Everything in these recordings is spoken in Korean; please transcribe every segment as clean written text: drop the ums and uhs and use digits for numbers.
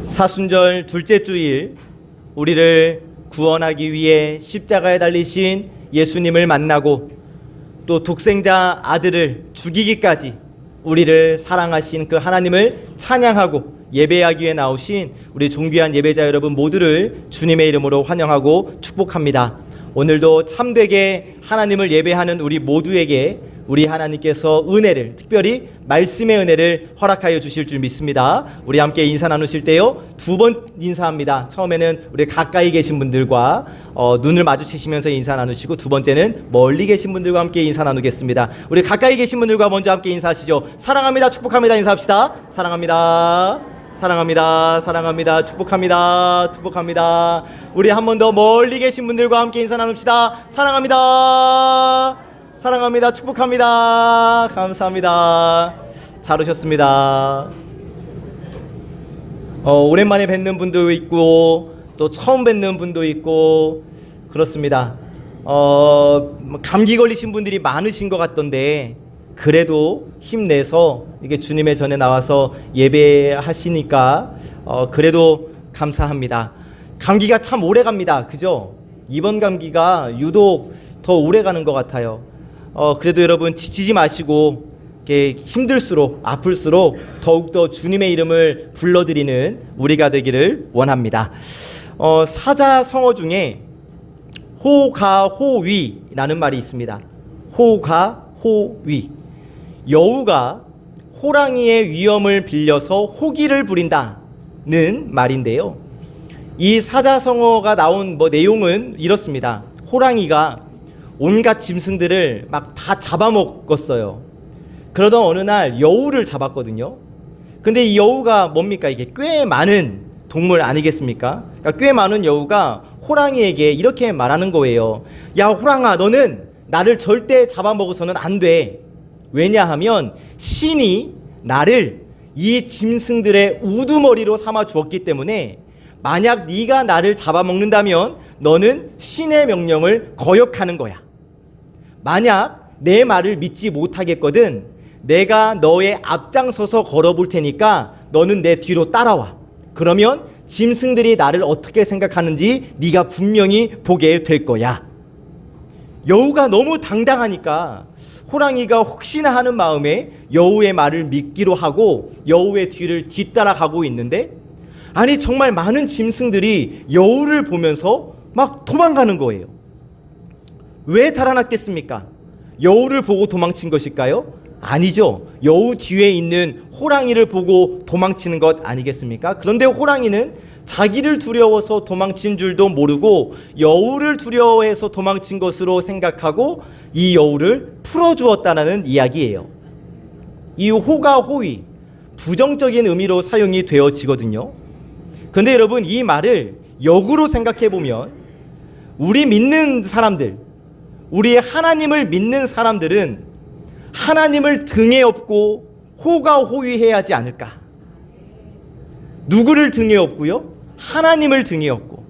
사순절 둘째 주일, 우리를 구원하기 위해 십자가에 달리신 예수님을 만나고 또 독생자 아들을 죽이기까지 우리를 사랑하신 그 하나님을 찬양하고 예배하기 위해 나오신 우리 존귀한 예배자 여러분 모두를 주님의 이름으로 환영하고 축복합니다. 오늘도 참되게 하나님을 예배하는 우리 모두에게 우리 하나님께서 은혜를, 특별히 말씀의 은혜를 허락하여 주실 줄 믿습니다. 우리 함께 인사 나누실 때요, 두 번 인사합니다. 처음에는 우리 가까이 계신 분들과 눈을 마주치시면서 인사 나누시고, 두 번째는 멀리 계신 분들과 함께 인사 나누겠습니다. 우리 가까이 계신 분들과 먼저 함께 인사하시죠. 사랑합니다, 축복합니다 인사합시다. 사랑합니다, 사랑합니다, 사랑합니다, 축복합니다, 축복합니다. 우리 한 번 더 멀리 계신 분들과 함께 인사 나눕시다. 사랑합니다, 사랑합니다, 축복합니다, 감사합니다. 잘 오셨습니다. 오랜만에 뵙는 분도 있고 또 처음 뵙는 분도 있고 그렇습니다. 감기 걸리신 분들이 많으신 것 같던데, 그래도 힘내서 이게 주님의 전에 나와서 예배하시니까 그래도 감사합니다. 감기가 참 오래 갑니다. 그죠? 이번 감기가 유독 더 오래 가는 것 같아요. 그래도 여러분 지치지 마시고, 이렇게 힘들수록 아플수록 더욱더 주님의 이름을 불러드리는 우리가 되기를 원합니다. 사자성어 중에 호가호위라는 말이 있습니다. 호가호위. 여우가 호랑이의 위엄을 빌려서 호기를 부린다는 말인데요, 이 사자성어가 나온 내용은 이렇습니다. 호랑이가 온갖 짐승들을 막 다 잡아먹었어요. 그러던 어느 날 여우를 잡았거든요. 근데 이 여우가 뭡니까? 이게 꽤 많은 동물 아니겠습니까? 그러니까 꽤 많은 여우가 호랑이에게 이렇게 말하는 거예요. 야, 호랑아, 너는 나를 절대 잡아먹어서는 안 돼. 왜냐하면 신이 나를 이 짐승들의 우두머리로 삼아 주었기 때문에, 만약 네가 나를 잡아먹는다면 너는 신의 명령을 거역하는 거야. 만약 내 말을 믿지 못하겠거든, 내가 너의 앞장서서 걸어볼 테니까 너는 내 뒤로 따라와. 그러면 짐승들이 나를 어떻게 생각하는지 네가 분명히 보게 될 거야. 여우가 너무 당당하니까 호랑이가 혹시나 하는 마음에 여우의 말을 믿기로 하고 여우의 뒤를 뒤따라가고 있는데, 아니 정말 많은 짐승들이 여우를 보면서 막 도망가는 거예요. 왜 달아났겠습니까? 여우를 보고 도망친 것일까요? 아니죠. 여우 뒤에 있는 호랑이를 보고 도망치는 것 아니겠습니까? 그런데 호랑이는 자기를 두려워서 도망친 줄도 모르고 여우를 두려워해서 도망친 것으로 생각하고 이 여우를 풀어주었다는 이야기예요. 이 호가호위, 부정적인 의미로 사용이 되어지거든요. 그런데 여러분, 이 말을 역으로 생각해 보면 우리 믿는 사람들, 우리 하나님을 믿는 사람들은 하나님을 등에 업고 호가호위해야 하지 않을까? 누구를 등에 업고요? 하나님을 등에 업고,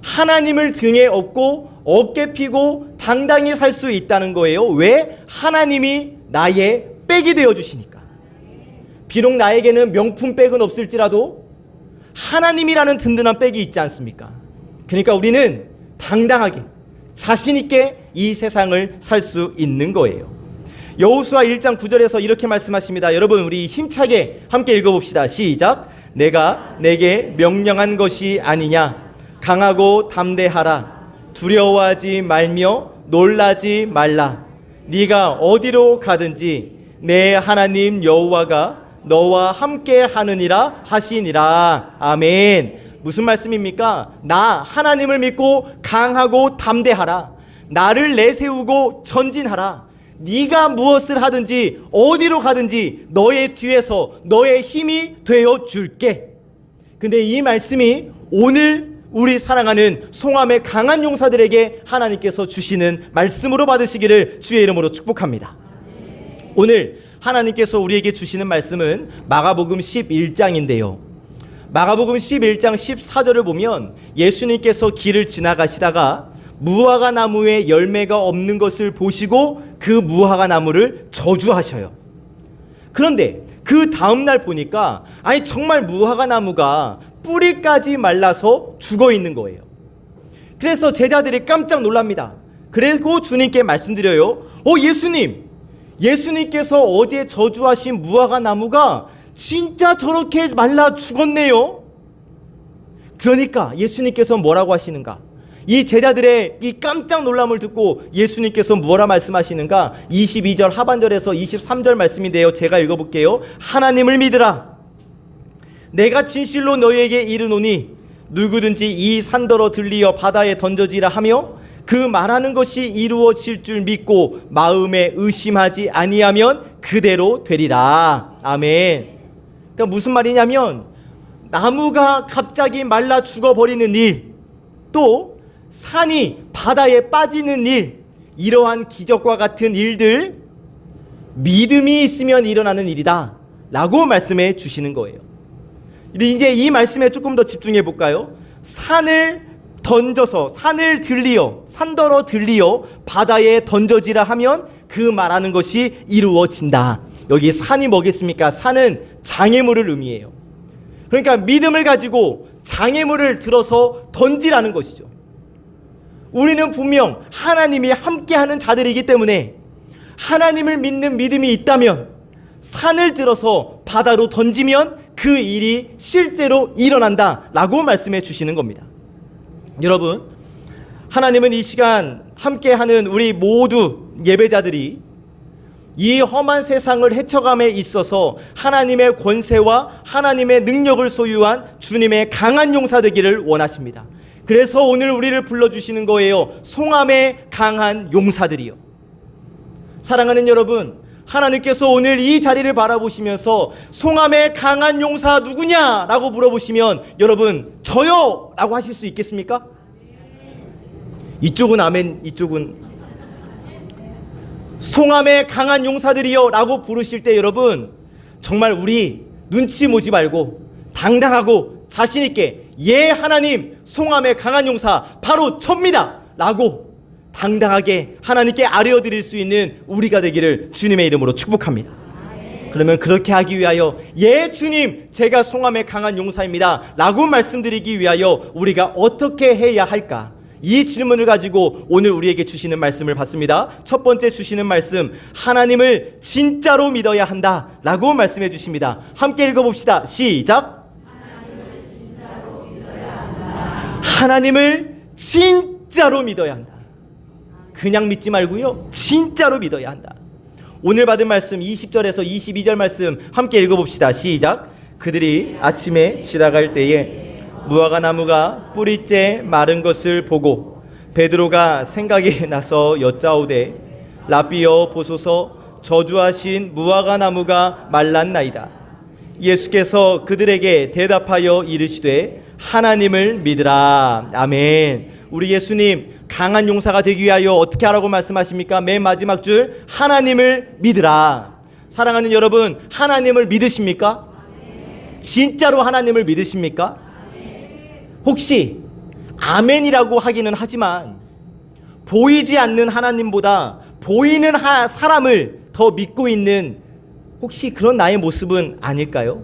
하나님을 등에 업고 어깨 피고 당당히 살 수 있다는 거예요. 왜? 하나님이 나의 백이 되어 주시니까. 비록 나에게는 명품 백은 없을지라도 하나님이라는 든든한 백이 있지 않습니까? 그러니까 우리는 당당하게 자신 있게 이 세상을 살 수 있는 거예요. 여호수아 1장 9절에서 이렇게 말씀하십니다. 여러분, 우리 힘차게 함께 읽어봅시다. 시작. 내가 내게 명령한 것이 아니냐? 강하고 담대하라. 두려워하지 말며 놀라지 말라. 네가 어디로 가든지 내 하나님 여호와가 너와 함께 하느니라 하시니라. 아멘. 무슨 말씀입니까? 나 하나님을 믿고 강하고 담대하라. 나를 내세우고 전진하라. 네가 무엇을 하든지 어디로 가든지 너의 뒤에서 너의 힘이 되어 줄게. 근데 이 말씀이 오늘 우리 사랑하는 송암의 강한 용사들에게 하나님께서 주시는 말씀으로 받으시기를 주의 이름으로 축복합니다. 오늘 하나님께서 우리에게 주시는 말씀은 마가복음 11장인데요. 마가복음 11장 14절을 보면 예수님께서 길을 지나가시다가 무화과 나무에 열매가 없는 것을 보시고 그 무화과 나무를 저주하셔요. 그런데 그 그 다음날 보니까 아니 정말 무화과 나무가 뿌리까지 말라서 죽어 있는 거예요. 그래서 제자들이 깜짝 놀랍니다. 그리고 주님께 말씀드려요. 예수님께서 어제 저주하신 무화과 나무가 진짜 저렇게 말라 죽었네요. 그러니까 예수님께서 뭐라고 하시는가? 이 제자들의 이 깜짝 놀람을 듣고 예수님께서 뭐라 말씀하시는가? 22절 하반절에서 23절 말씀인데요, 제가 읽어볼게요. 하나님을 믿으라. 내가 진실로 너희에게 이르노니 누구든지 이 산더러 들리어 바다에 던져지라 하며 그 말하는 것이 이루어질 줄 믿고 마음에 의심하지 아니하면 그대로 되리라. 아멘. 그러니까 무슨 말이냐면 나무가 갑자기 말라 죽어버리는 일, 또 산이 바다에 빠지는 일, 이러한 기적과 같은 일들 믿음이 있으면 일어나는 일이다 라고 말씀해 주시는 거예요. 이제 이 말씀에 조금 더 집중해 볼까요? 산을 산더러 들리어 바다에 던져지라 하면 그 말하는 것이 이루어진다. 여기 산이 뭐겠습니까? 산은 장애물을 의미해요. 그러니까 믿음을 가지고 장애물을 들어서 던지라는 것이죠. 우리는 분명 하나님이 함께하는 자들이기 때문에 하나님을 믿는 믿음이 있다면 산을 들어서 바다로 던지면 그 일이 실제로 일어난다 라고 말씀해 주시는 겁니다. 여러분, 하나님은 이 시간 함께하는 우리 모두 예배자들이 이 험한 세상을 헤쳐감에 있어서 하나님의 권세와 하나님의 능력을 소유한 주님의 강한 용사 되기를 원하십니다. 그래서 오늘 우리를 불러주시는 거예요. 송암의 강한 용사들이요. 사랑하는 여러분, 하나님께서 오늘 이 자리를 바라보시면서 송암의 강한 용사 누구냐? 라고 물어보시면 여러분 저요! 라고 하실 수 있겠습니까? 이쪽은 아멘, 이쪽은 송암의 강한 용사들이요 라고 부르실 때 여러분 정말 우리 눈치 보지 말고 당당하고 자신있게 예 하나님 송암의 강한 용사 바로 접니다 라고 당당하게 하나님께 아뢰어드릴 수 있는 우리가 되기를 주님의 이름으로 축복합니다. 그러면 그렇게 하기 위하여 예 주님 제가 송암의 강한 용사입니다 라고 말씀드리기 위하여 우리가 어떻게 해야 할까? 이 질문을 가지고 오늘 우리에게 주시는 말씀을 받습니다. 첫 번째 주시는 말씀, 하나님을 진짜로 믿어야 한다 라고 말씀해 주십니다. 함께 읽어봅시다. 시작. 하나님을 진짜로 믿어야 한다. 하나님을 진짜로 믿어야 한다. 그냥 믿지 말고요, 진짜로 믿어야 한다. 오늘 받은 말씀 20절에서 22절 말씀 함께 읽어봅시다. 시작. 그들이 아침에 지나갈 때에 무화과 나무가 뿌리째 마른 것을 보고 베드로가 생각이 나서 여짜오되 라비여 보소서 저주하신 무화과 나무가 말랐나이다. 예수께서 그들에게 대답하여 이르시되 하나님을 믿으라. 아멘. 우리 예수님 강한 용사가 되기 위하여 어떻게 하라고 말씀하십니까? 맨 마지막 줄 하나님을 믿으라. 사랑하는 여러분, 하나님을 믿으십니까? 진짜로 하나님을 믿으십니까? 혹시 아멘이라고 하기는 하지만 보이지 않는 하나님보다 보이는 사람을 더 믿고 있는 혹시 그런 나의 모습은 아닐까요?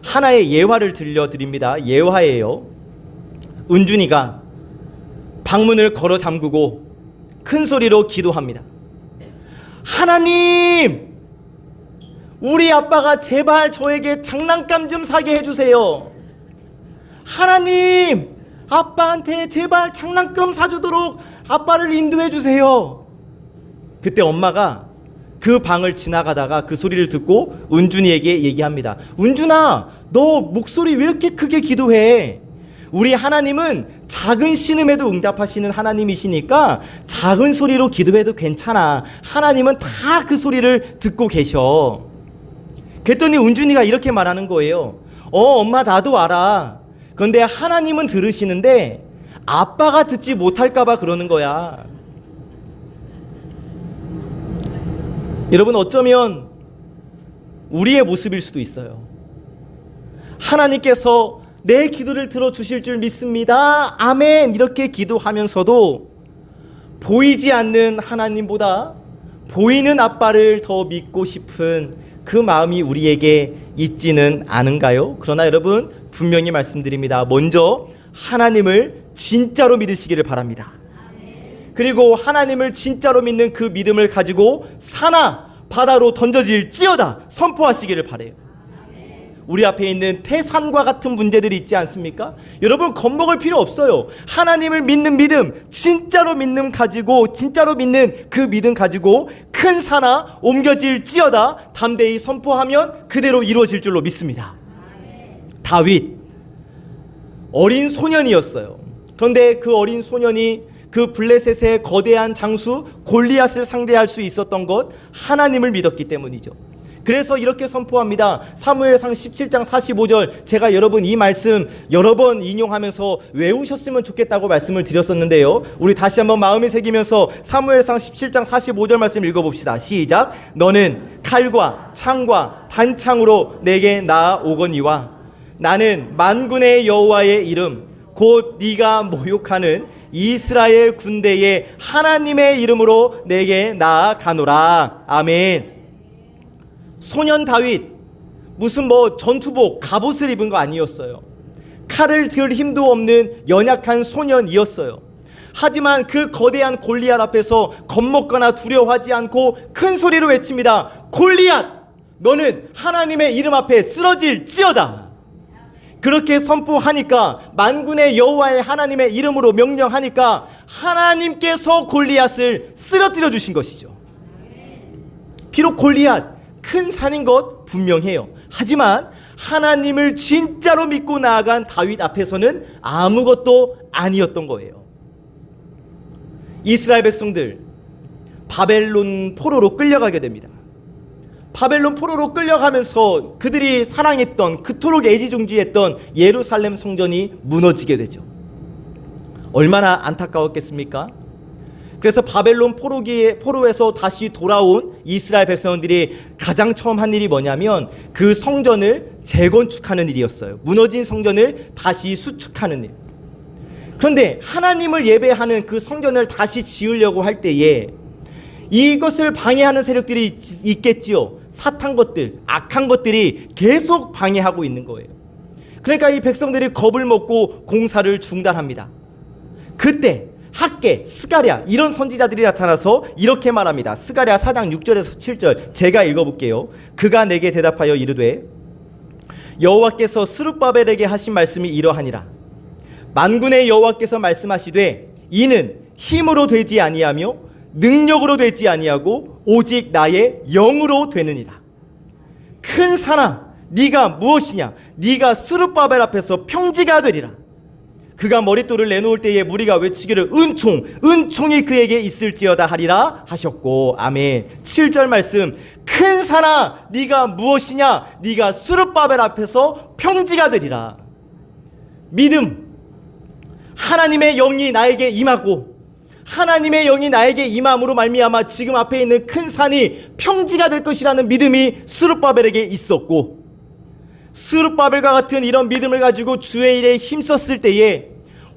하나의 예화를 들려드립니다. 예화예요. 은준이가 방문을 걸어 잠그고 큰 소리로 기도합니다. 하나님, 우리 아빠가 제발 저에게 장난감 좀 사게 해주세요. 하나님, 아빠한테 제발 장난감 사주도록 아빠를 인도해 주세요. 그때 엄마가 그 방을 지나가다가 그 소리를 듣고 은준이에게 얘기합니다. 은준아, 너 목소리 왜 이렇게 크게 기도해? 우리 하나님은 작은 신음에도 응답하시는 하나님이시니까 작은 소리로 기도해도 괜찮아. 하나님은 다 그 소리를 듣고 계셔. 그랬더니 은준이가 이렇게 말하는 거예요. 엄마 나도 알아. 그런데 하나님은 들으시는데 아빠가 듣지 못할까봐 그러는 거야. 여러분, 어쩌면 우리의 모습일 수도 있어요. 하나님께서 내 기도를 들어주실 줄 믿습니다. 아멘. 이렇게 기도하면서도 보이지 않는 하나님보다 보이는 아빠를 더 믿고 싶은 그 마음이 우리에게 있지는 않은가요? 그러나 여러분 분명히 말씀드립니다. 먼저 하나님을 진짜로 믿으시기를 바랍니다. 그리고 하나님을 진짜로 믿는 그 믿음을 가지고 산아 바다로 던져질지어다 선포하시기를 바라요. 우리 앞에 있는 태산과 같은 문제들이 있지 않습니까? 여러분 겁먹을 필요 없어요. 하나님을 믿는 믿음, 진짜로 믿는 그 믿음 가지고 큰 산아 옮겨질지어다 담대히 선포하면 그대로 이루어질 줄로 믿습니다. 다윗 어린 소년이었어요. 그런데 그 어린 소년이 그 블레셋의 거대한 장수 골리앗을 상대할 수 있었던 것 하나님을 믿었기 때문이죠. 그래서 이렇게 선포합니다. 사무엘상 17장 45절 제가 여러분 이 말씀 여러 번 인용하면서 외우셨으면 좋겠다고 말씀을 드렸었는데요. 우리 다시 한번 마음에 새기면서 사무엘상 17장 45절 말씀 읽어봅시다. 시작. 너는 칼과 창과 단창으로 내게 나아오거니와 나는 만군의 여호와의 이름 곧 네가 모욕하는 이스라엘 군대의 하나님의 이름으로 내게 나아가노라. 아멘. 소년 다윗 무슨 전투복 갑옷을 입은 거 아니었어요. 칼을 들 힘도 없는 연약한 소년이었어요. 하지만 그 거대한 골리앗 앞에서 겁먹거나 두려워하지 않고 큰 소리로 외칩니다. 골리앗 너는 하나님의 이름 앞에 쓰러질지어다. 그렇게 선포하니까 만군의 여호와의 하나님의 이름으로 명령하니까 하나님께서 골리앗을 쓰러뜨려 주신 것이죠. 비록 골리앗 큰 산인 것 분명해요. 하지만 하나님을 진짜로 믿고 나아간 다윗 앞에서는 아무것도 아니었던 거예요. 이스라엘 백성들 바벨론 포로로 끌려가게 됩니다. 바벨론 포로로 끌려가면서 그들이 사랑했던 그토록 애지중지했던 예루살렘 성전이 무너지게 되죠. 얼마나 안타까웠겠습니까? 그래서 바벨론 포로에서 다시 돌아온 이스라엘 백성들이 가장 처음 한 일이 뭐냐면 그 성전을 재건축하는 일이었어요. 무너진 성전을 다시 수축하는 일. 그런데 하나님을 예배하는 그 성전을 다시 지으려고 할 때에 이것을 방해하는 세력들이 있겠지요. 사탄 것들, 악한 것들이 계속 방해하고 있는 거예요. 그러니까 이 백성들이 겁을 먹고 공사를 중단합니다. 그때 학개, 스가랴 이런 선지자들이 나타나서 이렇게 말합니다. 스가랴 4장 6절에서 7절 제가 읽어볼게요. 그가 내게 대답하여 이르되 여호와께서 스룹바벨에게 하신 말씀이 이러하니라. 만군의 여호와께서 말씀하시되 이는 힘으로 되지 아니하며 능력으로 되지 아니하고 오직 나의 영으로 되느니라. 큰 산아 네가 무엇이냐? 네가 스룹바벨 앞에서 평지가 되리라. 그가 머릿돌을 내놓을 때에 무리가 외치기를 은총이 그에게 있을지어다 하리라 하셨고. 아멘. 7절 말씀 큰 산아 네가 무엇이냐? 네가 스룹바벨 앞에서 평지가 되리라. 믿음, 하나님의 영이 나에게 임하고 하나님의 영이 나에게 임함으로 말미암아 지금 앞에 있는 큰 산이 평지가 될 것이라는 믿음이 스룹바벨에게 있었고, 스룹바벨과 같은 이런 믿음을 가지고 주의 일에 힘썼을 때에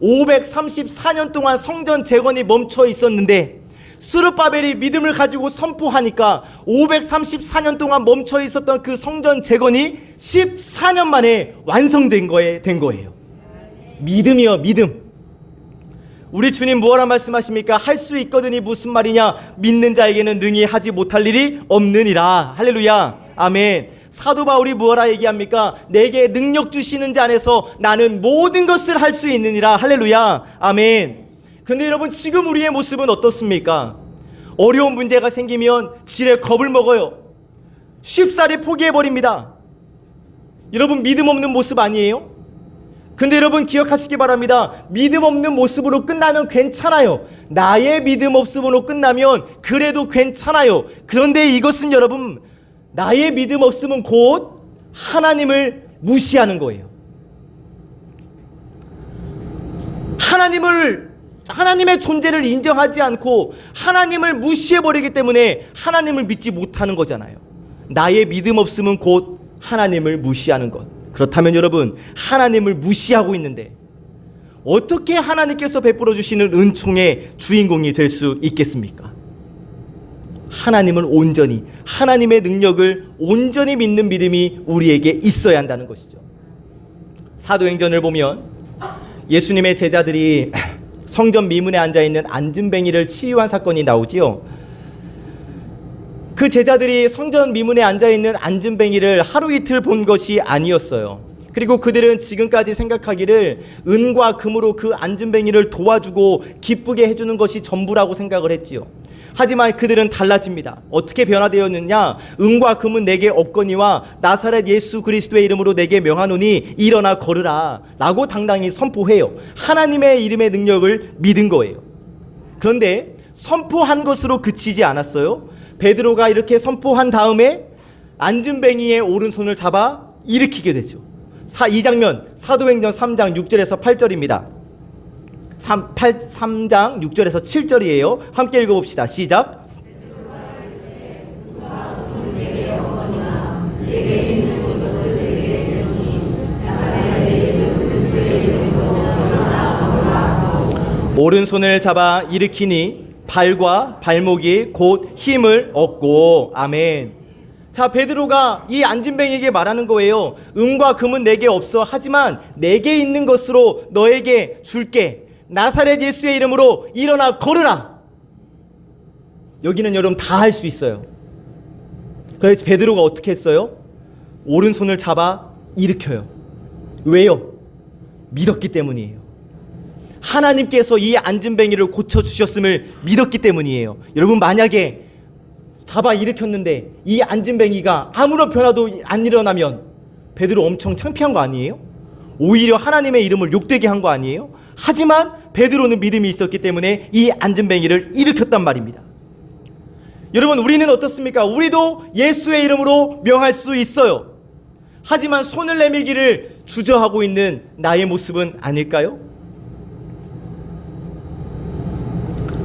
534년 동안 성전 재건이 멈춰 있었는데 스룹바벨이 믿음을 가지고 선포하니까 534년 동안 멈춰 있었던 그 성전 재건이 14년 만에 완성된 거예요. 믿음이요, 믿음. 우리 주님 무엇라 말씀하십니까? 할 수 있거든이 무슨 말이냐? 믿는 자에게는 능히 하지 못할 일이 없느니라. 할렐루야. 아멘. 사도 바울이 무엇라 얘기합니까? 내게 능력 주시는 자 안에서 나는 모든 것을 할 수 있느니라. 할렐루야. 아멘. 근데 여러분 지금 우리의 모습은 어떻습니까? 어려운 문제가 생기면 지레 겁을 먹어요. 쉽사리 포기해버립니다. 여러분 믿음 없는 모습 아니에요? 근데 여러분 기억하시기 바랍니다. 믿음 없는 모습으로 끝나면 괜찮아요. 나의 믿음 없음으로 끝나면 그래도 괜찮아요. 그런데 이것은 여러분 나의 믿음 없음은 곧 하나님을 무시하는 거예요. 하나님의 존재를 인정하지 않고 하나님을 무시해버리기 때문에 하나님을 믿지 못하는 거잖아요. 나의 믿음 없음은 곧 하나님을 무시하는 것. 그렇다면 여러분 하나님을 무시하고 있는데 어떻게 하나님께서 베풀어 주시는 은총의 주인공이 될 수 있겠습니까? 하나님을 온전히, 하나님의 능력을 온전히 믿는 믿음이 우리에게 있어야 한다는 것이죠. 사도행전을 보면 예수님의 제자들이 성전 미문에 앉아있는 안진뱅이를 치유한 사건이 나오지요. 그 제자들이 성전 미문에 앉아있는 안진뱅이를 하루 이틀 본 것이 아니었어요. 그리고 그들은 지금까지 생각하기를 은과 금으로 그 안진뱅이를 도와주고 기쁘게 해주는 것이 전부라고 생각을 했지요. 하지만 그들은 달라집니다. 어떻게 변화되었느냐? 은과 금은 내게 없거니와 나사렛 예수 그리스도의 이름으로 내게 명하노니 일어나 걸으라 라고 당당히 선포해요. 하나님의 이름의 능력을 믿은 거예요. 그런데 선포한 것으로 그치지 않았어요. 베드로가 이렇게 선포한 다음에 안진뱅이의 오른손을 잡아 일으키게 되죠. 이 장면 사도행전 3장 6절에서 8절입니다. 3장 6절에서 7절이에요. 함께 읽어봅시다. 시작. 오른손을 잡아 일으키니 발과 발목이 곧 힘을 얻고. 아멘. 자, 베드로가 이 안진뱅이에게 말하는 거예요. 은과 금은 내게 없어. 하지만 내게 있는 것으로 너에게 줄게. 나사렛 예수의 이름으로 일어나 걸으라. 여기는 여러분 다 할 수 있어요. 그래서 베드로가 어떻게 했어요? 오른손을 잡아 일으켜요. 왜요? 믿었기 때문이에요. 하나님께서 이 안진뱅이를 고쳐주셨음을 믿었기 때문이에요. 여러분, 만약에 잡아 일으켰는데 이 안진뱅이가 아무런 변화도 안 일어나면 베드로 엄청 창피한 거 아니에요? 오히려 하나님의 이름을 욕되게 한 거 아니에요? 하지만 베드로는 믿음이 있었기 때문에 이 안진뱅이를 일으켰단 말입니다. 여러분, 우리는 어떻습니까? 우리도 예수의 이름으로 명할 수 있어요. 하지만 손을 내밀기를 주저하고 있는 나의 모습은 아닐까요?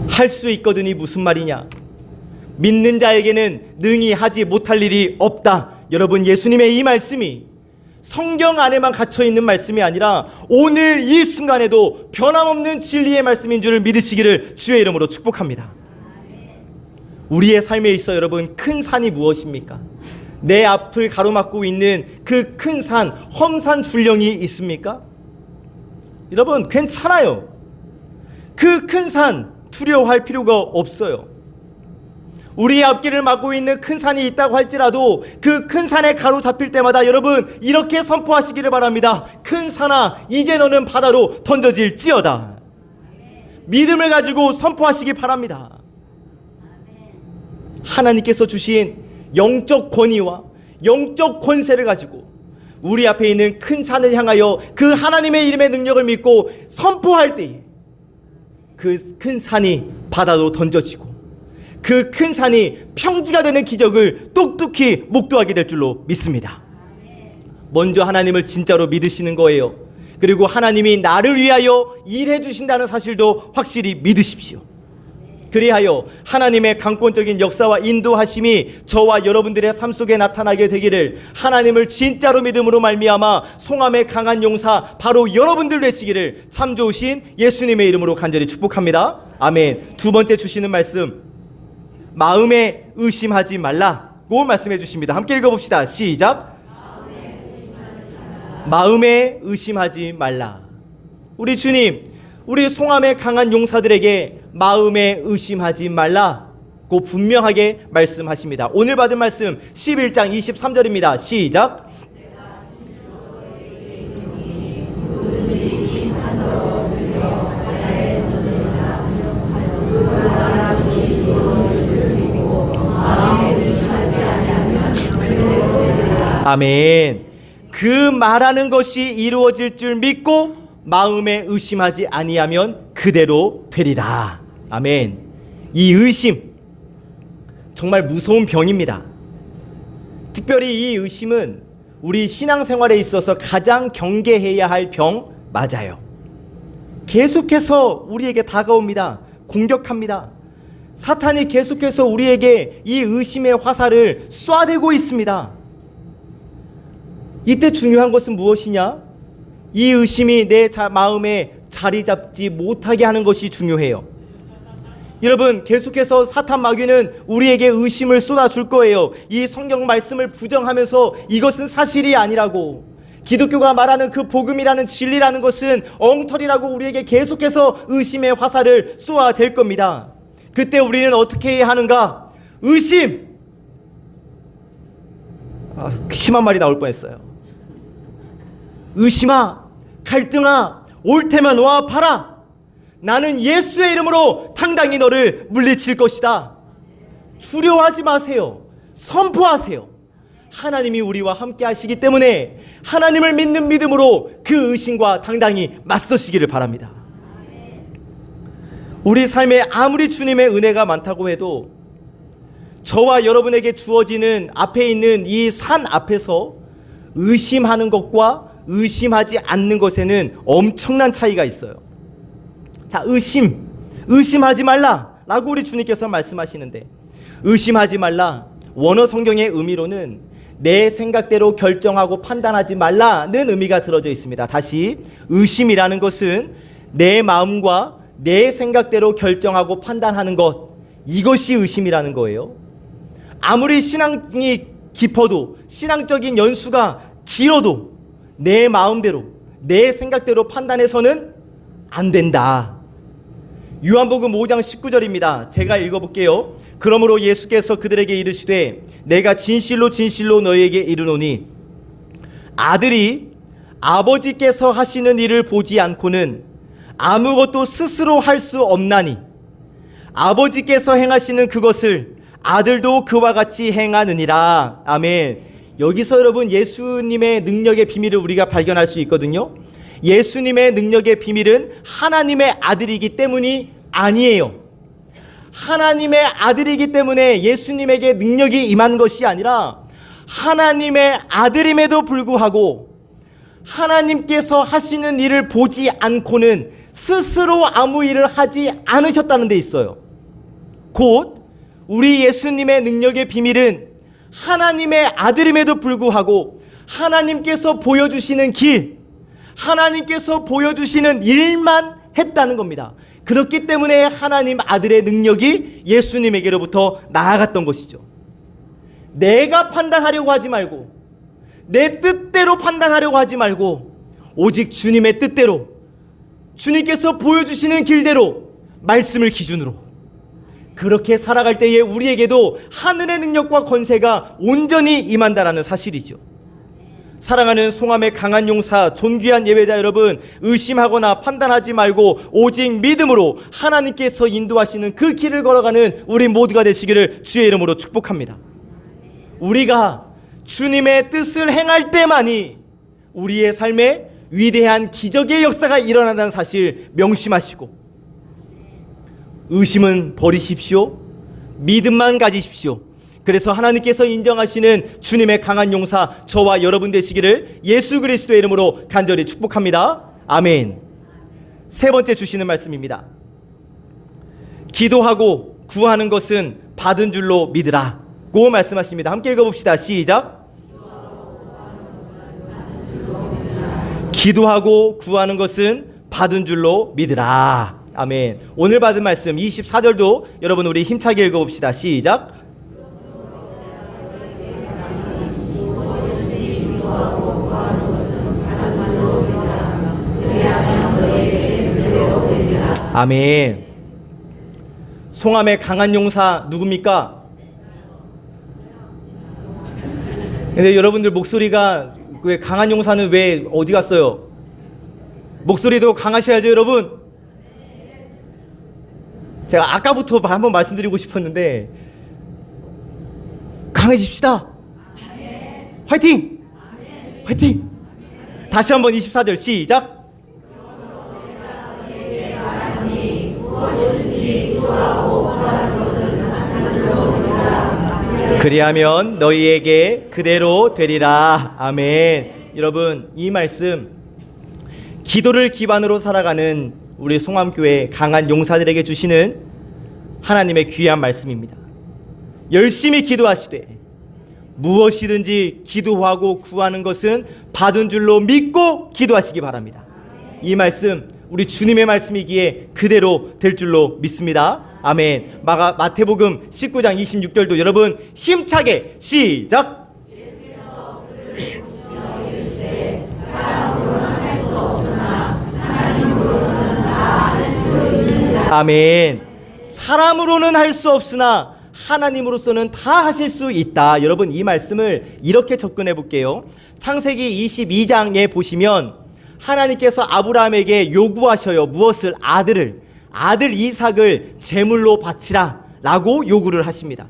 할 수 있거든이 무슨 말이냐? 믿는 자에게는 능히 하지 못할 일이 없다. 여러분, 예수님의 이 말씀이 성경 안에만 갇혀있는 말씀이 아니라 오늘 이 순간에도 변함없는 진리의 말씀인 줄을 믿으시기를 주의 이름으로 축복합니다. 우리의 삶에 있어 여러분, 큰 산이 무엇입니까? 내 앞을 가로막고 있는 그 큰 산, 험산 출령이 있습니까? 여러분, 괜찮아요. 그 큰 산 두려워할 필요가 없어요. 우리의 앞길을 막고 있는 큰 산이 있다고 할지라도 그 큰 산에 가로잡힐 때마다 여러분 이렇게 선포하시기를 바랍니다. 큰 산아, 이제 너는 바다로 던져질지어다. 믿음을 가지고 선포하시기 바랍니다. 하나님께서 주신 영적 권위와 영적 권세를 가지고 우리 앞에 있는 큰 산을 향하여 그 하나님의 이름의 능력을 믿고 선포할 때에 그 큰 산이 바다로 던져지고 그 큰 산이 평지가 되는 기적을 똑똑히 목도하게 될 줄로 믿습니다. 먼저 하나님을 진짜로 믿으시는 거예요. 그리고 하나님이 나를 위하여 일해 주신다는 사실도 확실히 믿으십시오. 그리하여 하나님의 강권적인 역사와 인도하심이 저와 여러분들의 삶 속에 나타나게 되기를, 하나님을 진짜로 믿음으로 말미암아 송암의 강한 용사 바로 여러분들 되시기를 참 좋으신 예수님의 이름으로 간절히 축복합니다. 아멘. 두 번째 주시는 말씀, 마음에 의심하지 말라고 말씀해 주십니다. 함께 읽어봅시다. 시작. 마음에 의심하지 말라. 우리 주님, 우리 송암의 강한 용사들에게 마음에 의심하지 말라고 분명하게 말씀하십니다. 오늘 받은 말씀 11장 23절입니다. 시작. 아멘. 그 말하는 것이 이루어질 줄 믿고 마음에 의심하지 아니하면 그대로 되리라. 아멘. 이 의심 정말 무서운 병입니다. 특별히 이 의심은 우리 신앙생활에 있어서 가장 경계해야 할 병 맞아요. 계속해서 우리에게 다가옵니다. 공격합니다. 사탄이 계속해서 우리에게 이 의심의 화살을 쏴대고 있습니다. 이때 중요한 것은 무엇이냐? 이 의심이 내 마음에 자리 잡지 못하게 하는 것이 중요해요. 여러분, 계속해서 사탄 마귀는 우리에게 의심을 쏟아줄 거예요. 이 성경 말씀을 부정하면서 이것은 사실이 아니라고, 기독교가 말하는 그 복음이라는 진리라는 것은 엉터리라고 우리에게 계속해서 의심의 화살을 쏘아댈 겁니다. 그때 우리는 어떻게 해야 하는가? 의심! 심한 말이 나올 뻔했어요. 의심아, 갈등아, 올 테면 와 봐라. 나는 예수의 이름으로 당당히 너를 물리칠 것이다. 두려워하지 마세요. 선포하세요. 하나님이 우리와 함께 하시기 때문에 하나님을 믿는 믿음으로 그 의심과 당당히 맞서시기를 바랍니다. 우리 삶에 아무리 주님의 은혜가 많다고 해도 저와 여러분에게 주어지는 앞에 있는 이 산 앞에서 의심하는 것과 의심하지 않는 것에는 엄청난 차이가 있어요. 자, 의심하지 말라 라고 우리 주님께서 말씀하시는데, 의심하지 말라, 원어 성경의 의미로는 내 생각대로 결정하고 판단하지 말라는 의미가 들어져 있습니다. 다시, 의심이라는 것은 내 마음과 내 생각대로 결정하고 판단하는 것, 이것이 의심이라는 거예요. 아무리 신앙이 깊어도, 신앙적인 연수가 길어도 내 마음대로, 내 생각대로 판단해서는 안 된다. 요한복음 5장 19절입니다. 제가 읽어볼게요. 그러므로 예수께서 그들에게 이르시되 내가 진실로 진실로 너희에게 이르노니 아들이 아버지께서 하시는 일을 보지 않고는 아무것도 스스로 할 수 없나니 아버지께서 행하시는 그것을 아들도 그와 같이 행하느니라. 아멘. 여기서 여러분, 예수님의 능력의 비밀을 우리가 발견할 수 있거든요. 예수님의 능력의 비밀은 하나님의 아들이기 때문이 아니에요. 하나님의 아들이기 때문에 예수님에게 능력이 임한 것이 아니라 하나님의 아들임에도 불구하고 하나님께서 하시는 일을 보지 않고는 스스로 아무 일을 하지 않으셨다는 데 있어요. 곧 우리 예수님의 능력의 비밀은 하나님의 아들임에도 불구하고 하나님께서 보여주시는 길, 하나님께서 보여주시는 일만 했다는 겁니다. 그렇기 때문에 하나님 아들의 능력이 예수님에게로부터 나아갔던 것이죠. 내가 판단하려고 하지 말고, 내 뜻대로 판단하려고 하지 말고, 오직 주님의 뜻대로, 주님께서 보여주시는 길대로, 말씀을 기준으로 그렇게 살아갈 때에 우리에게도 하늘의 능력과 권세가 온전히 임한다라는 사실이죠. 사랑하는 송암의 강한 용사, 존귀한 예배자 여러분, 의심하거나 판단하지 말고 오직 믿음으로 하나님께서 인도하시는 그 길을 걸어가는 우리 모두가 되시기를 주의 이름으로 축복합니다. 우리가 주님의 뜻을 행할 때만이 우리의 삶에 위대한 기적의 역사가 일어난다는 사실 명심하시고, 의심은 버리십시오. 믿음만 가지십시오. 그래서 하나님께서 인정하시는 주님의 강한 용사, 저와 여러분 되시기를 예수 그리스도의 이름으로 간절히 축복합니다. 아멘. 세 번째 주시는 말씀입니다. 기도하고 구하는 것은 받은 줄로 믿으라 고 말씀하십니다. 함께 읽어봅시다. 시작. 기도하고 구하는 것은 받은 줄로 믿으라. 아멘. 오늘 받은 말씀 24절도 여러분 우리 힘차게 읽어봅시다. 시작. 아멘. 송암의 강한 용사 누굽니까? 근데 여러분들 목소리가 왜 강한 용사는 왜 어디 갔어요? 목소리도 강하셔야죠, 여러분. 제가 아까부터 한번 말씀드리고 싶었는데 강해집시다. 화이팅! 화이팅! 다시 한번 24절 시작. 그리하면 너희에게 그대로 되리라. 아멘. 여러분, 이 말씀 기도를 기반으로 살아가는 우리 송암교회 강한 용사들에게 주시는 하나님의 귀한 말씀입니다. 열심히 기도하시되 무엇이든지 기도하고 구하는 것은 받은 줄로 믿고 기도하시기 바랍니다. 이 말씀 우리 주님의 말씀이기에 그대로 될 줄로 믿습니다. 아멘. 마태복음 19장 26절도 여러분 힘차게 시작. 아멘. 사람으로는 할 수 없으나 하나님으로서는 다 하실 수 있다. 여러분 이 말씀을 이렇게 접근해 볼게요. 창세기 22장에 보시면 하나님께서 아브라함에게 요구하셔요. 무엇을? 아들 이삭을 제물로 바치라 라고 요구를 하십니다.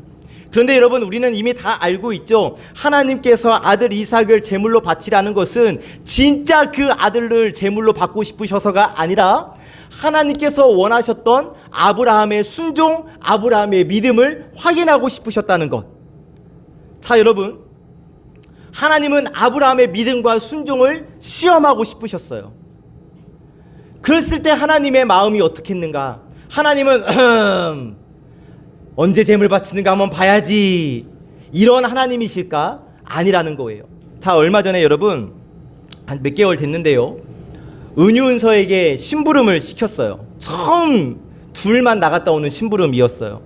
그런데 여러분 우리는 이미 다 알고 있죠. 하나님께서 아들 이삭을 제물로 바치라는 것은 진짜 그 아들을 제물로 받고 싶으셔서가 아니라 하나님께서 원하셨던 아브라함의 순종, 아브라함의 믿음을 확인하고 싶으셨다는 것. 자 여러분, 하나님은 아브라함의 믿음과 순종을 시험하고 싶으셨어요. 그랬을 때 하나님의 마음이 어떻겠는가? 하나님은 언제 제물 바치는가 한번 봐야지, 이런 하나님이실까? 아니라는 거예요. 자 얼마 전에 여러분 한 몇 개월 됐는데요, 은유은서에게 심부름을 시켰어요. 처음 둘만 나갔다 오는 심부름이었어요.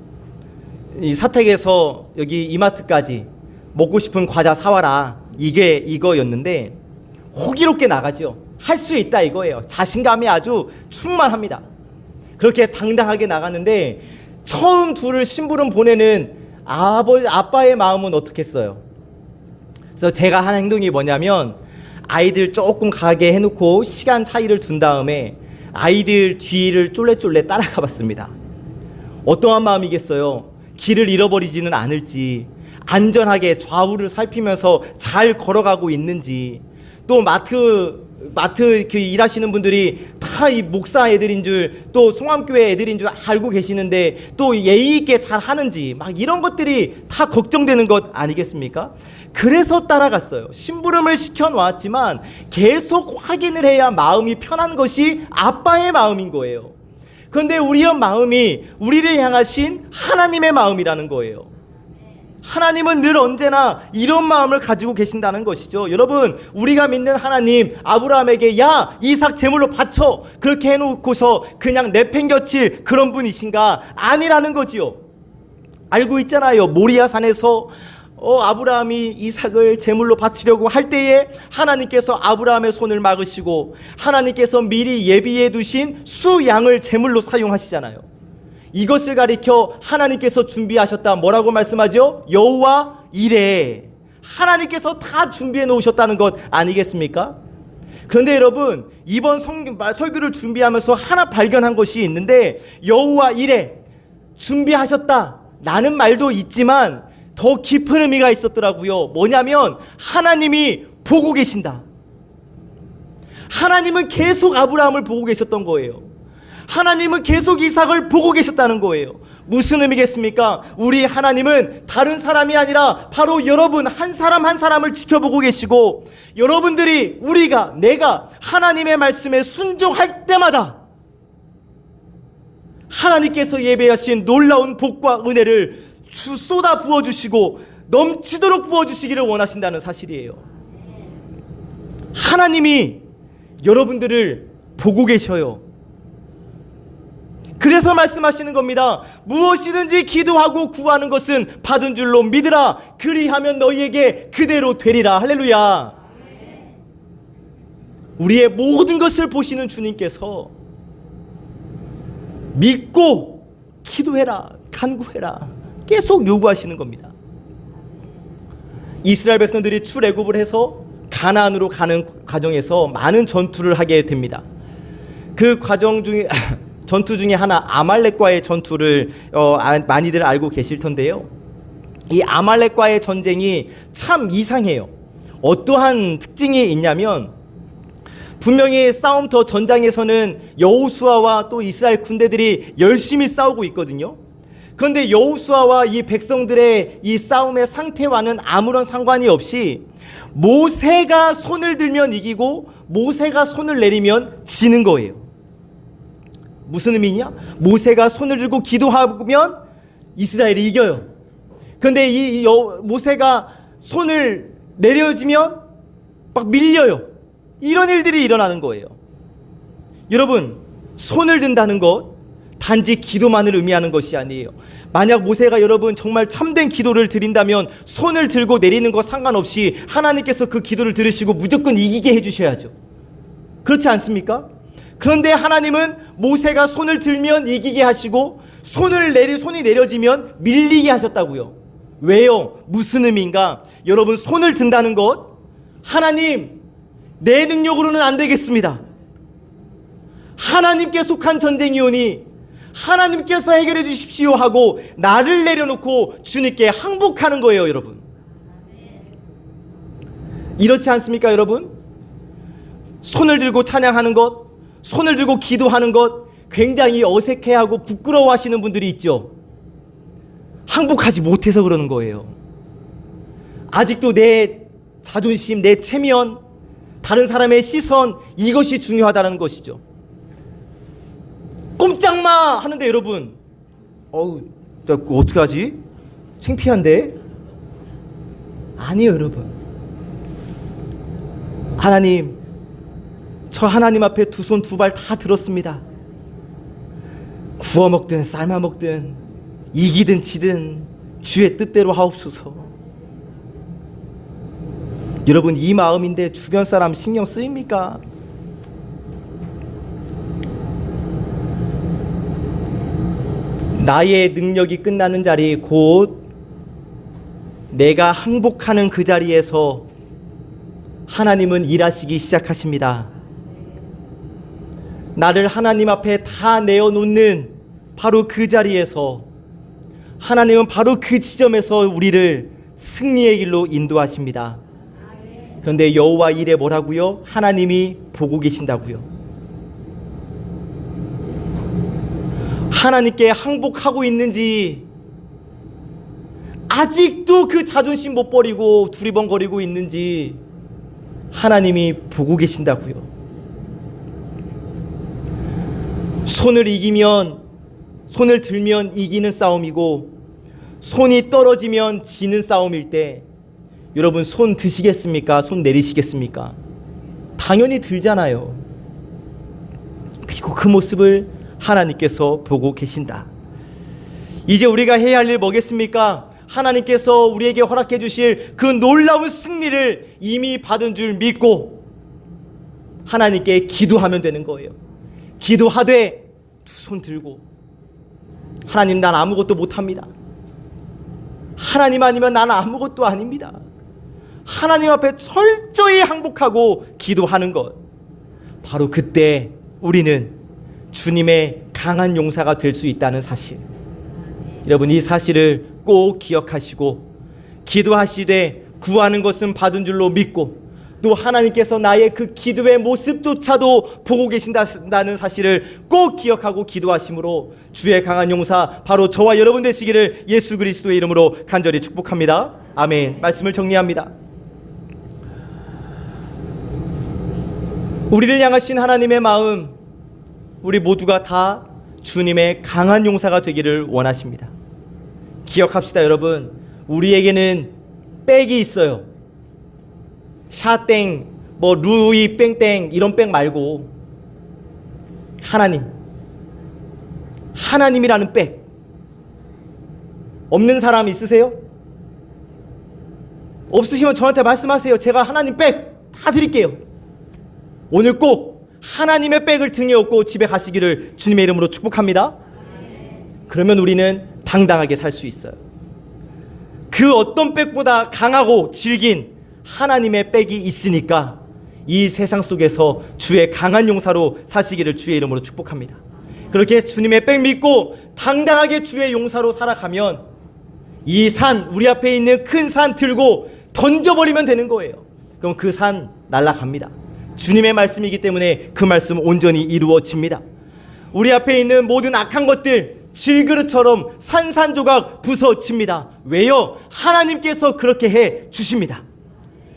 이 사택에서 여기 이마트까지 먹고 싶은 과자 사와라, 이거였는데 호기롭게 나가죠. 할 수 있다 이거예요. 자신감이 아주 충만합니다. 그렇게 당당하게 나갔는데 처음 둘을 심부름 보내는 아빠의 마음은 어떻겠어요? 그래서 제가 한 행동이 뭐냐면 아이들 조금 가게 해놓고 시간 차이를 둔 다음에 아이들 뒤를 쫄래쫄래 따라가 봤습니다. 어떠한 마음이겠어요? 길을 잃어버리지는 않을지, 안전하게 좌우를 살피면서 잘 걸어가고 있는지, 또 마트 그 일하시는 분들이 다 이 목사 애들인 줄, 또 송암교회 애들인 줄 알고 계시는데 또 예의 있게 잘 하는지, 막 이런 것들이 다 걱정되는 것 아니겠습니까? 그래서 따라갔어요. 심부름을 시켜놓았지만 계속 확인을 해야 마음이 편한 것이 아빠의 마음인 거예요. 그런데 우리의 마음이 우리를 향하신 하나님의 마음이라는 거예요. 하나님은 늘 언제나 이런 마음을 가지고 계신다는 것이죠. 여러분 우리가 믿는 하나님, 아브라함에게 야 이삭 제물로 바쳐 그렇게 해놓고서 그냥 내팽겨칠 그런 분이신가? 아니라는 거지요. 알고 있잖아요. 모리아 산에서 아브라함이 이삭을 제물로 바치려고 할 때에 하나님께서 아브라함의 손을 막으시고 하나님께서 미리 예비해 두신 수양을 제물로 사용하시잖아요. 이것을 가리켜 하나님께서 준비하셨다. 뭐라고 말씀하죠? 여호와 이레. 하나님께서 다 준비해 놓으셨다는 것 아니겠습니까? 그런데 여러분 이번 설교를 준비하면서 하나 발견한 것이 있는데, 여호와 이레 준비하셨다 라는 말도 있지만 더 깊은 의미가 있었더라고요. 뭐냐면 하나님이 보고 계신다. 하나님은 계속 아브라함을 보고 계셨던 거예요. 하나님은 계속 이삭을 보고 계셨다는 거예요. 무슨 의미겠습니까? 우리 하나님은 다른 사람이 아니라 바로 여러분 한 사람 한 사람을 지켜보고 계시고, 여러분들이 내가 하나님의 말씀에 순종할 때마다 하나님께서 예배하신 놀라운 복과 은혜를 쏟아 부어주시고 넘치도록 부어주시기를 원하신다는 사실이에요. 하나님이 여러분들을 보고 계셔요. 그래서 말씀하시는 겁니다. 무엇이든지 기도하고 구하는 것은 받은 줄로 믿으라. 그리하면 너희에게 그대로 되리라. 할렐루야. 우리의 모든 것을 보시는 주님께서 믿고 기도해라, 간구해라 계속 요구하시는 겁니다. 이스라엘 백성들이 출애굽을 해서 가나안으로 가는 과정에서 많은 전투를 하게 됩니다. 그 과정 중에 전투 중에 하나 아말렉과의 전투를 많이들 알고 계실 텐데요. 이 아말렉과의 전쟁이 참 이상해요. 어떠한 특징이 있냐면, 분명히 싸움터 전장에서는 여호수아와 또 이스라엘 군대들이 열심히 싸우고 있거든요. 그런데 여호수아와 이 백성들의 이 싸움의 상태와는 아무런 상관이 없이 모세가 손을 들면 이기고 모세가 손을 내리면 지는 거예요. 무슨 의미냐? 모세가 손을 들고 기도하면 이스라엘이 이겨요. 그런데 모세가 손을 내려지면 막 밀려요. 이런 일들이 일어나는 거예요. 여러분, 손을 든다는 것, 단지 기도만을 의미하는 것이 아니에요. 만약 모세가 여러분 정말 참된 기도를 드린다면 손을 들고 내리는 것 상관없이 하나님께서 그 기도를 들으시고 무조건 이기게 해주셔야죠. 그렇지 않습니까? 그런데 하나님은 모세가 손을 들면 이기게 하시고 손이 내려지면 밀리게 하셨다고요. 왜요? 무슨 의미인가? 여러분, 손을 든다는 것, 하나님, 내 능력으로는 안 되겠습니다. 하나님께 속한 전쟁이오니 하나님께서 해결해 주십시오 하고 나를 내려놓고 주님께 항복하는 거예요, 여러분. 이렇지 않습니까, 여러분? 손을 들고 찬양하는 것, 손을 들고 기도하는 것 굉장히 어색해하고 부끄러워하시는 분들이 있죠. 항복하지 못해서 그러는 거예요. 아직도 내 자존심, 내 체면, 다른 사람의 시선, 이것이 중요하다는 것이죠. 꼼짝마 하는데 여러분, 나 어떻게 하지? 창피한데? 아니에요, 여러분. 하나님, 저 하나님 앞에 두 손 두 발 다 들었습니다. 구워 먹든 삶아 먹든 이기든 지든 주의 뜻대로 하옵소서. 여러분, 이 마음인데 주변 사람 신경 쓰입니까? 나의 능력이 끝나는 자리, 곧 내가 항복하는 그 자리에서 하나님은 일하시기 시작하십니다. 나를 하나님 앞에 다 내어놓는 바로 그 자리에서 하나님은 바로 그 지점에서 우리를 승리의 길로 인도하십니다. 그런데 여호와 일에 뭐라고요? 하나님이 보고 계신다고요. 하나님께 항복하고 있는지, 아직도 그 자존심 못 버리고 두리번거리고 있는지 하나님이 보고 계신다고요. 손을 들면 이기는 싸움이고 손이 떨어지면 지는 싸움일 때 여러분, 손 드시겠습니까? 손 내리시겠습니까? 당연히 들잖아요. 그리고 그 모습을 하나님께서 보고 계신다. 이제 우리가 해야 할 일 뭐겠습니까? 하나님께서 우리에게 허락해 주실 그 놀라운 승리를 이미 받은 줄 믿고 하나님께 기도하면 되는 거예요. 기도하되 두 손 들고, 하나님, 난 아무것도 못합니다. 하나님 아니면 나는 아무것도 아닙니다. 하나님 앞에 철저히 항복하고 기도하는 것, 바로 그때 우리는 주님의 강한 용사가 될 수 있다는 사실, 여러분, 이 사실을 꼭 기억하시고 기도하시되 구하는 것은 받은 줄로 믿고 또 하나님께서 나의 그 기도의 모습조차도 보고 계신다는 사실을 꼭 기억하고 기도하심으로 주의 강한 용사, 바로 저와 여러분 되시기를 예수 그리스도의 이름으로 간절히 축복합니다. 아멘. 말씀을 정리합니다. 우리를 향하신 하나님의 마음, 우리 모두가 다 주님의 강한 용사가 되기를 원하십니다. 기억합시다, 여러분. 우리에게는 백이 있어요. 샤땡, 루이 뺑땡 이런 백 말고 하나님이라는 백. 없는 사람 있으세요? 없으시면 저한테 말씀하세요. 제가 하나님 백 다 드릴게요. 오늘 꼭 하나님의 백을 등에 업고 집에 가시기를 주님의 이름으로 축복합니다. 그러면 우리는 당당하게 살 수 있어요. 그 어떤 백보다 강하고 질긴 하나님의 백이 있으니까 이 세상 속에서 주의 강한 용사로 사시기를 주의 이름으로 축복합니다. 그렇게 주님의 백 믿고 당당하게 주의 용사로 살아가면 이 산, 우리 앞에 있는 큰 산 들고 던져버리면 되는 거예요. 그럼 그 산 날아갑니다. 주님의 말씀이기 때문에 그 말씀은 온전히 이루어집니다. 우리 앞에 있는 모든 악한 것들 질그릇처럼 산산조각 부서집니다. 왜요? 하나님께서 그렇게 해 주십니다.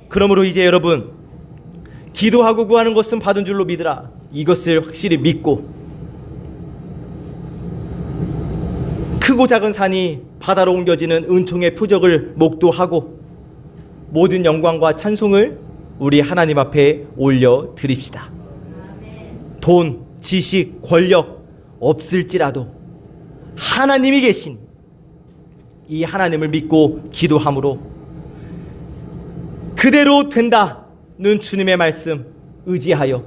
그러므로 이제 여러분, 기도하고 구하는 것은 받은 줄로 믿으라. 이것을 확실히 믿고 크고 작은 산이 바다로 옮겨지는 은총의 표적을 목도하고 모든 영광과 찬송을 우리 하나님 앞에 올려 드립시다. 돈, 지식, 권력, 없을지라도 하나님이 계신 이 하나님을 믿고 기도함으로 그대로 된다는 주님의 말씀 의지하여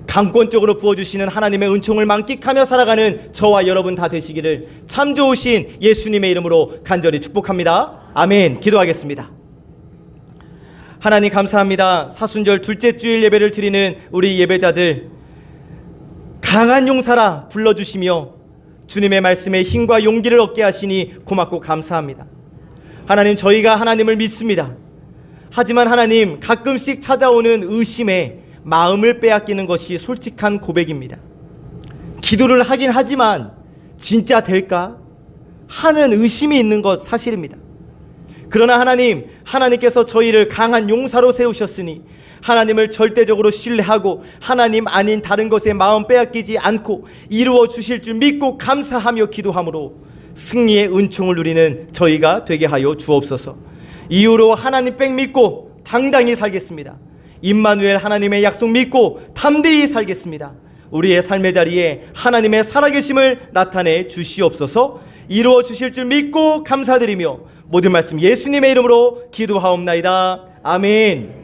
강권적으로 부어주시는 하나님의 은총을 만끽하며 살아가는 저와 여러분 다 되시기를 참 좋으신 예수님의 이름으로 간절히 축복합니다. 아멘. 기도하겠습니다. 하나님 감사합니다. 사순절 둘째 주일 예배를 드리는 우리 예배자들 강한 용사라 불러주시며 주님의 말씀에 힘과 용기를 얻게 하시니 고맙고 감사합니다. 하나님, 저희가 하나님을 믿습니다. 하지만 하나님, 가끔씩 찾아오는 의심에 마음을 빼앗기는 것이 솔직한 고백입니다. 기도를 하긴 하지만 진짜 될까 하는 의심이 있는 것 사실입니다. 그러나 하나님, 하나님께서 저희를 강한 용사로 세우셨으니 하나님을 절대적으로 신뢰하고 하나님 아닌 다른 것에 마음 빼앗기지 않고 이루어 주실 줄 믿고 감사하며 기도함으로 승리의 은총을 누리는 저희가 되게 하여 주옵소서. 이후로 하나님 백 믿고 당당히 살겠습니다. 임마누엘 하나님의 약속 믿고 담대히 살겠습니다. 우리의 삶의 자리에 하나님의 살아계심을 나타내 주시옵소서. 이루어 주실 줄 믿고 감사드리며 모든 말씀 예수님의 이름으로 기도하옵나이다. 아멘.